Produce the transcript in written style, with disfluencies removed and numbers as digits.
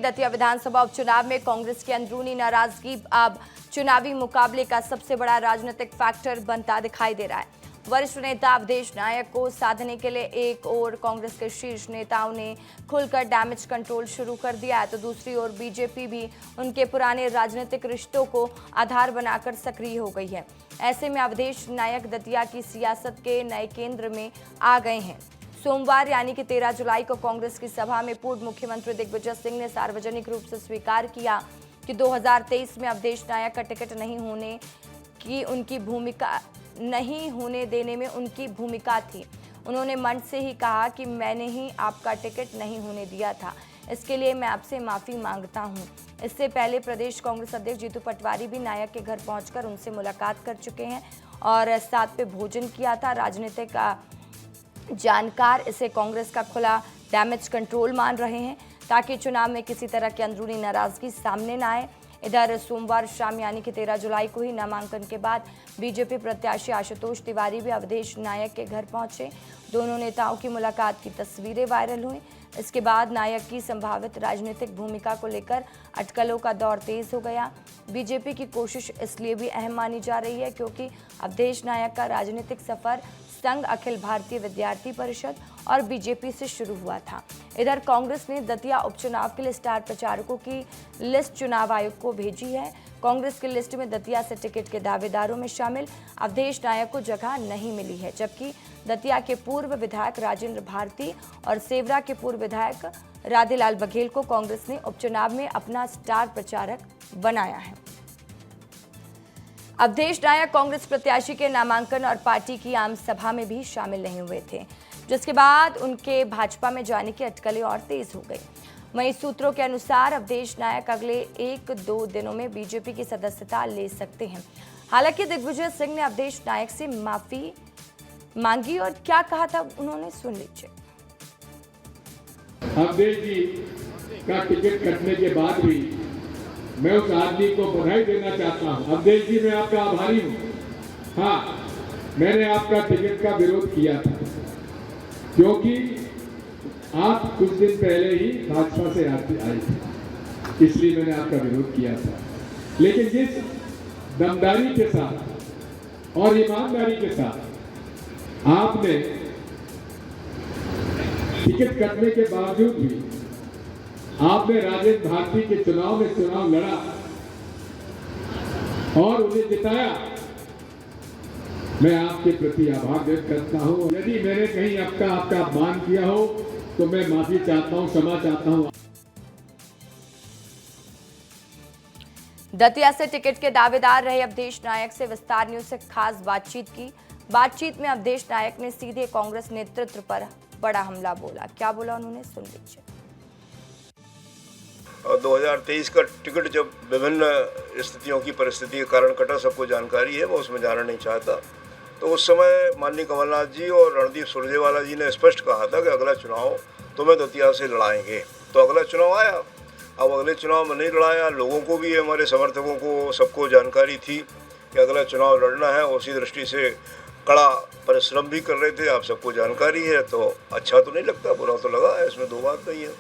दतिया विधानसभा उपचुनाव में कांग्रेस की अंदरूनी नाराजगी अब चुनावी मुकाबले का सबसे बड़ा राजनीतिक फैक्टर बनता दिखाई दे रहा है। वरिष्ठ नेता अवधेश नायक को साधने के लिए एक ओर कांग्रेस के शीर्ष नेताओं ने खुलकर डैमेज कंट्रोल शुरू कर दिया है, तो दूसरी ओर बीजेपी भी उनके पुराने राजनीतिक रिश्तों को आधार बनाकर सक्रिय हो गई है। ऐसे में अवधेश नायक दतिया की सियासत के नए केंद्र में आ गए हैं। सोमवार यानी कि 13 जुलाई को कांग्रेस की सभा में पूर्व मुख्यमंत्री दिग्विजय सिंह ने सार्वजनिक रूप से स्वीकार किया कि 2023 में अवधेश नायक का टिकट नहीं होने देने में उनकी भूमिका थी। उन्होंने मंच से ही कहा कि मैंने ही आपका टिकट नहीं होने दिया था, इसके लिए मैं आपसे माफ़ी मांगता हूं। इससे पहले प्रदेश कांग्रेस अध्यक्ष जीतू पटवारी भी नायक के घर पहुंचकर उनसे मुलाकात कर चुके हैं और साथ पे भोजन किया था। राजनीतिक जानकार इसे कांग्रेस का खुला डैमेज कंट्रोल मान रहे हैं ताकि चुनाव में किसी तरह की अंदरूनी नाराजगी सामने न आए। इधर सोमवार शाम यानी कि 13 जुलाई को ही नामांकन के बाद बीजेपी प्रत्याशी आशुतोष तिवारी भी अवधेश नायक के घर पहुंचे। दोनों नेताओं की मुलाकात की तस्वीरें वायरल हुई। इसके बाद नायक की संभावित राजनीतिक भूमिका को लेकर अटकलों का दौर तेज हो गया। बीजेपी की कोशिश इसलिए भी अहम मानी जा रही है क्योंकि अवधेश नायक का राजनीतिक सफर संघ अखिल भारतीय विद्यार्थी परिषद और बीजेपी से शुरू हुआ था। इधर कांग्रेस ने दतिया उपचुनाव के लिए स्टार प्रचारकों की लिस्ट चुनाव आयोग को भेजी है। कांग्रेस की लिस्ट में दतिया से टिकट के दावेदारों में शामिल अवधेश नायक को जगह नहीं मिली है, जबकि दतिया के पूर्व विधायक राजेंद्र भारती और सेवरा के पूर्व विधायक राधेलाल बघेल को कांग्रेस ने उपचुनाव में अपना स्टार प्रचारक बनाया है। अवधेश नायक कांग्रेस प्रत्याशी के नामांकन और पार्टी की आम सभा में भी शामिल नहीं हुए थे, जिसके बाद उनके भाजपा में जाने की अटकलें और तेज हो गई। वहीं सूत्रों के अनुसार अवधेश नायक अगले 1-2 दिनों में बीजेपी की सदस्यता ले सकते हैं। हालांकि दिग्विजय सिंह ने अवधेश नायक से माफी मांगी और क्या कहा था उन्होंने सुन लीजिए। अवधेश जी का टिकट कटने के बाद भी मैं उस आदमी को बधाई देना चाहता हूं। अवधेश जी, मैं आपका आभारी हूं। हाँ, मैंने आपका टिकट का विरोध किया था क्योंकि आप कुछ दिन पहले ही भाजपा से आए थे, इसलिए मैंने आपका विरोध किया था। लेकिन जिस दमदारी के साथ और ईमानदारी के साथ आपने टिकट कटने के बावजूद भी आपने राजेंद्र भारती के चुनाव में चुनाव लड़ा और उन्हें जिताया, मैं आपके प्रति आभार व्यक्त करता हूं। यदि मैंने कहीं आपका अपमान किया हो तो मैं माफी चाहता हूं, क्षमा चाहता हूं। दतिया से टिकट के दावेदार रहे अवधेश नायक से विस्तार न्यूज से खास बातचीत की। बातचीत में अवधेश नायक ने सीधे कांग्रेस नेतृत्व पर बड़ा हमला बोला। क्या बोला उन्होंने, सुन लीजिए। और 2023 का टिकट जब विभिन्न स्थितियों की परिस्थिति के कारण कटा, सबको जानकारी है, मैं उसमें जाना नहीं चाहता। तो उस समय माननीय कमलनाथ जी और रणदीप सुरजेवाला जी ने स्पष्ट कहा था कि अगला चुनाव तुम्हें दतिया से लड़ाएंगे। तो अगला चुनाव आया। अब अगले चुनाव में नहीं लड़ाया। लोगों को भी, हमारे समर्थकों को, सबको जानकारी थी कि अगला चुनाव लड़ना है। उसी दृष्टि से कड़ा परिश्रम भी कर रहे थे, आप सबको जानकारी है। तो अच्छा तो नहीं लगता, बुरा तो लगा है, इसमें दो बात नहीं है।